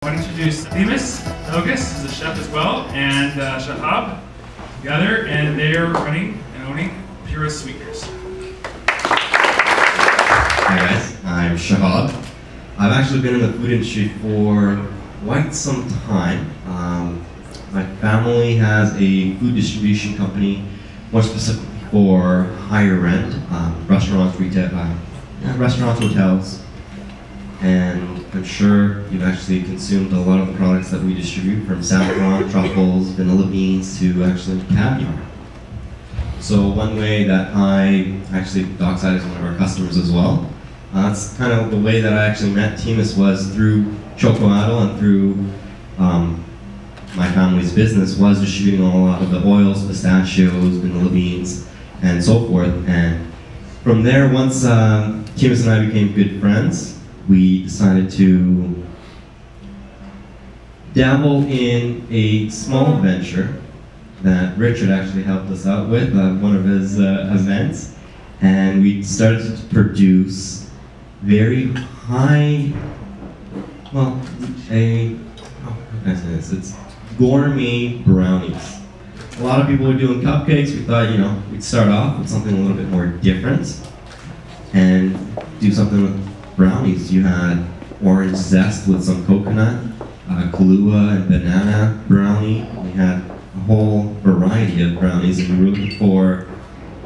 I want to introduce Themis Nogus, who's a chef as well, and Shahab together, and they're running and owning Purist Sweeteners. Hi guys, I'm Shahab. I've actually been in the food industry for quite some time. My family has a food distribution company, more specifically for higher end restaurants, retail, restaurants, hotels, and I'm sure you've actually consumed a lot of the products that we distribute, from saffron, truffles, vanilla beans, to actually caviar. So one way that Dockside is one of our customers as well. That's kind of the way that I actually met Themis, was through Choco Idol and through my family's business was distributing a lot of the oils, pistachios, vanilla beans, and so forth. And from there, once Themis and I became good friends, we decided to dabble in a small venture that Richard actually helped us out with at one of his events. And we started to produce very high, how can I say this? It's gourmet brownies. A lot of people were doing cupcakes. We thought, we'd start off with something a little bit more different and do something with brownies. You had orange zest with some coconut, Kahlua and banana brownie. We had a whole variety of brownies, and we were looking for,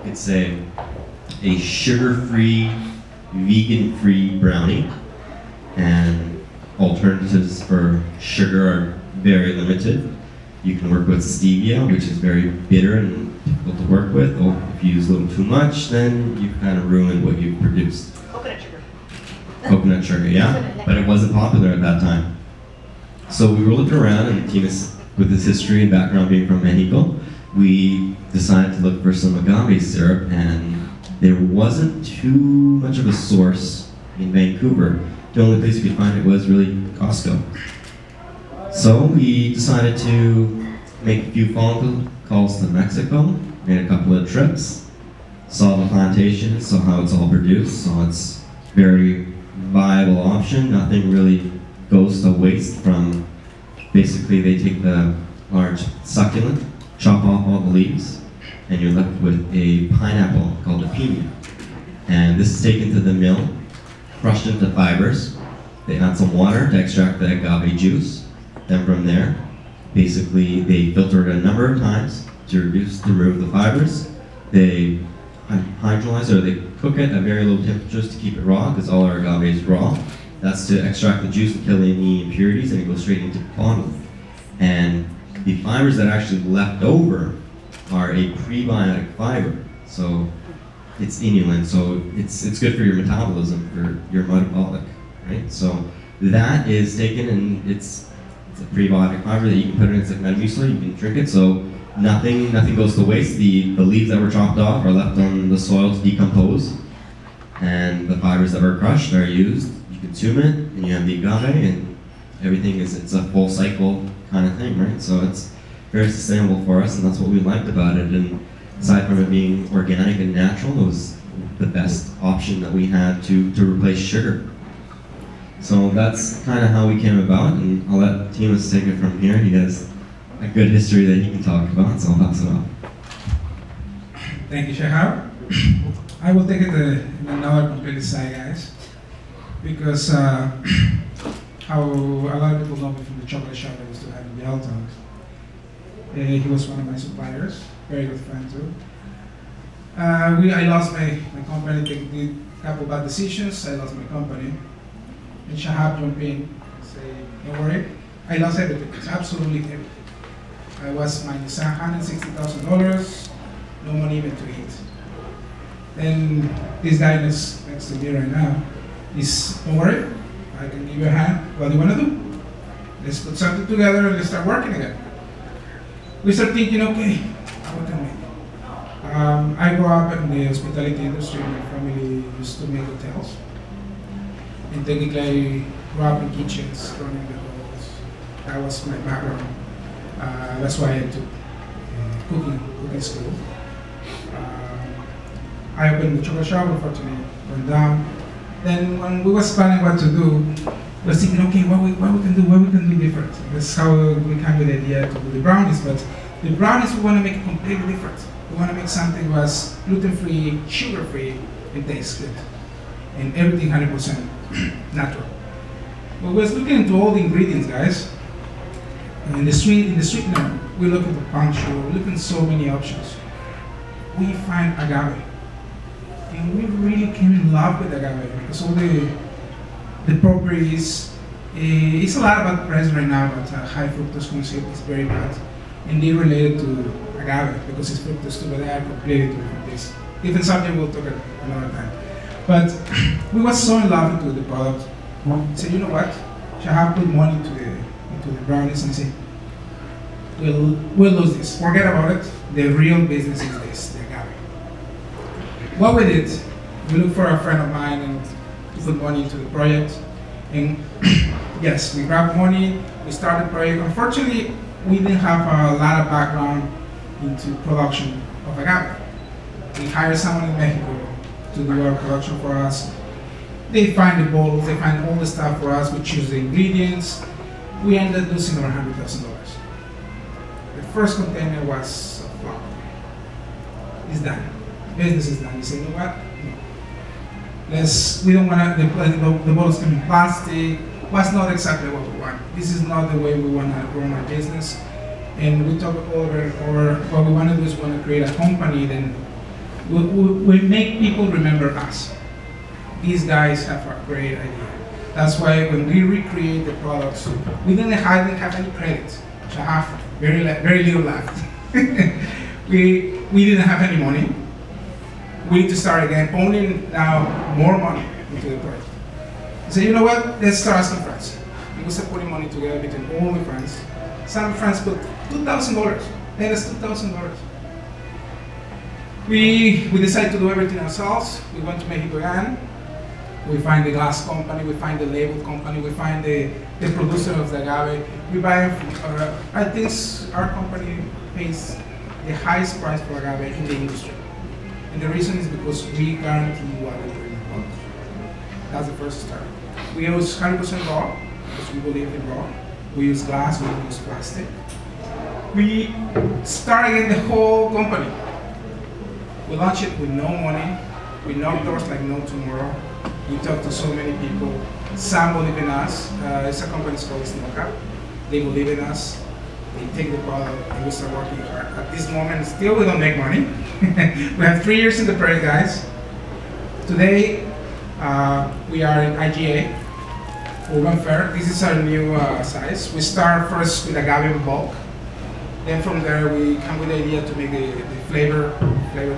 it's a sugar-free, vegan-free brownie, and alternatives for sugar are very limited. You can work with stevia, which is very bitter and difficult to work with, or if you use a little too much, then you've kind of ruined what you've produced. Coconut sugar. Coconut sugar, yeah, but it wasn't popular at that time. So we were looking around, and Themis, with his history and background being from Mexico, we decided to look for some agave syrup, and there wasn't too much of a source in Vancouver. The only place you could find it was really Costco. So we decided to make a few phone calls to Mexico, made a couple of trips, saw the plantation, saw how it's all produced, so it's a very viable option. Nothing really goes to waste. From basically, they take the large succulent, chop off all the leaves, and you're left with a pineapple called a piña. And this is taken to the mill, crushed into fibers. They add some water to extract the agave juice. Then from there, basically they filter it a number of times to remove the fibers. They hydrolyze, or they cook it at very low temperatures to keep it raw, because all our agave is raw. That's to extract the juice and kill any impurities, and it goes straight into the bottle. And the fibers that are actually left over are a prebiotic fiber. So it's inulin, so it's good for your metabolism, for your metabolic, right? So that is taken, and it's a prebiotic fiber that you can put in. It's like Metamucil, you can drink it, so nothing goes to waste. The leaves that were chopped off are left on the soil to decompose, and the fibers that were crushed are used. You consume it, and you have the agave, and everything it's a full cycle kind of thing, right? So it's very sustainable for us, and that's what we liked about it. And aside from it being organic and natural, it was the best option that we had to replace sugar. So that's kind of how we came about, and I'll let Themis take it from here. He has a good history that he can talk about, so I'll pass it on. Thank you, Shahab. I will take it in another completely side, guys, because how a lot of people know me from the chocolate shop I used to have in the Alton. He was one of my suppliers, very good friend too. I lost my company, did a couple bad decisions, I lost my company. And Shahab jumped in and said, don't worry, I lost everything, absolutely everything. I was minus $160,000, no money even to eat. Then this guy next to me right now, don't worry, I can give you a hand, what do you want to do? Let's put something together and let's start working again. We start thinking, okay, what can we do? I grew up in the hospitality industry. My family used to make hotels. And technically, I grew up in kitchens, running the hotels. That was my background. That's why I took cooking school. I opened the chocolate shop, unfortunately, went down. Then when we was planning what to do, we're thinking, okay, what we can do different. That's how we came with the idea to do the brownies. But the brownies, we want to make it completely different. We want to make something that was gluten-free, sugar-free, and tastes good. And everything 100% natural. But we're looking into all the ingredients, guys. In the sweetener, we look into palm sugar, we look at so many options. We find agave. And we really came in love with agave because all the properties, it's a lot about press right now, but high fructose corn syrup is very bad. And they related to agave because it's fructose too, but they are completely different things. Different subject, we'll talk another time. But we were so in love with the product. We said, you know what? Shahab put money into the brownies and said, we'll lose this. Forget about it. The real business is this, the agave. What we did, we looked for a friend of mine and put money into the project. And yes, we grabbed money, we started the project. Unfortunately, we didn't have a lot of background into production of agave. We hired someone in Mexico to do our production for us. They find the bottles, they find all the stuff for us, we choose the ingredients. We ended up losing over $100,000. The first container was a flop. It's done. Business is done. You say, you know what? No. We don't want to, the bottles come in plastic. Was not exactly what we want. This is not the way we want to run our business. And we talk over, or what we want to do is we want to create a company, then we make people remember us. These guys have a great idea. That's why when we recreate the products, we didn't have any credit. Shahab, very little left. we didn't have any money. We need to start again, owning now more money into the project. So you know what? Let's start asking friends. We start putting money together between all the friends. Some friends put $2,000. Then it's $2,000. We decided to do everything ourselves. We went to Mexico again. We find the glass company, we find the label company, we find the producer of the agave. We buy, I think our company pays the highest price for agave in the industry. And the reason is because we guarantee quality in the product. That's the first start. We use 100% raw, because we believe in raw. We use glass, we use plastic. We start again the whole company. We launch it with no money. We knock doors like no tomorrow. We talk to so many people. Some believe in us. It's a company called Smoka. They believe in us. They take the product and we start working hard. At this moment, still we don't make money. We have 3 years in the project, guys. Today, we are in IGA, Urban Fair. This is our new size. We start first with agave in bulk. Then from there, we come with the idea to make the flavor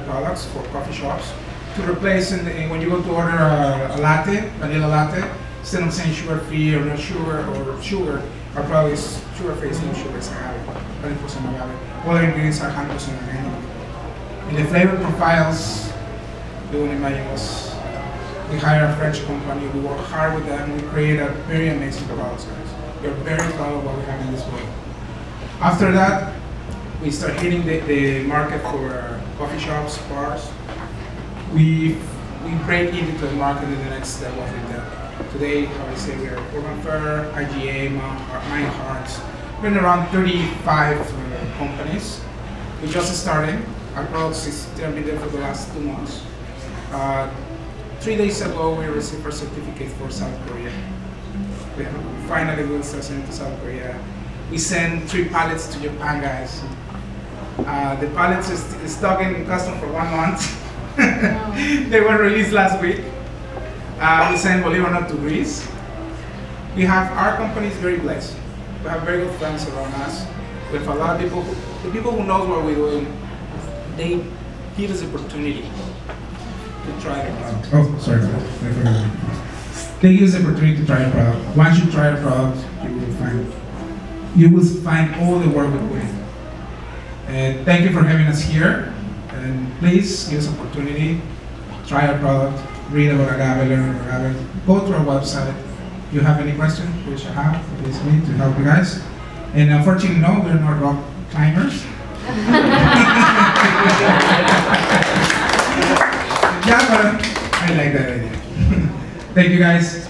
products for coffee shops. To replace, when you go to order a latte, vanilla latte, instead of saying sugar-free or no sugar or sugar, our product is sugar-free, no sugar, it's agave, 100% agave. All the ingredients are 100% organic. In the flavor profiles, you wouldn't imagine us. We hire a French company, we work hard with them, we create a very amazing products, guys. We're very proud of what we have in this world. After that, we start hitting the market for coffee shops, bars. We break into the market in the next step of retail. Today, how I say, we are Urban Fair, IGA, Mine Hearts. We're in around 35 companies. We just started. Our products have been there for the last 2 months. 3 days ago, we received our certificate for South Korea. We finally will start sending to South Korea. We sent 3 pallets to Japan, guys. The pallets is stuck in custom for 1 month. They were released last week. We sent, believe it or not, to Greece. We have, our company is very blessed. We have very good friends around us. We have a lot of people, the people who know what we're doing, they give us the opportunity to try the product. Oh, sorry about that. They give us the opportunity to try the product. Once you try the product, you will find all the work we put in. Thank you for having us here. And please give us an opportunity, try our product, read about agave, learn about agave, go to our website. If you have any questions, please have, please me to help you guys. And unfortunately, no, we're not rock climbers. Yeah, but I like that idea. Thank you guys.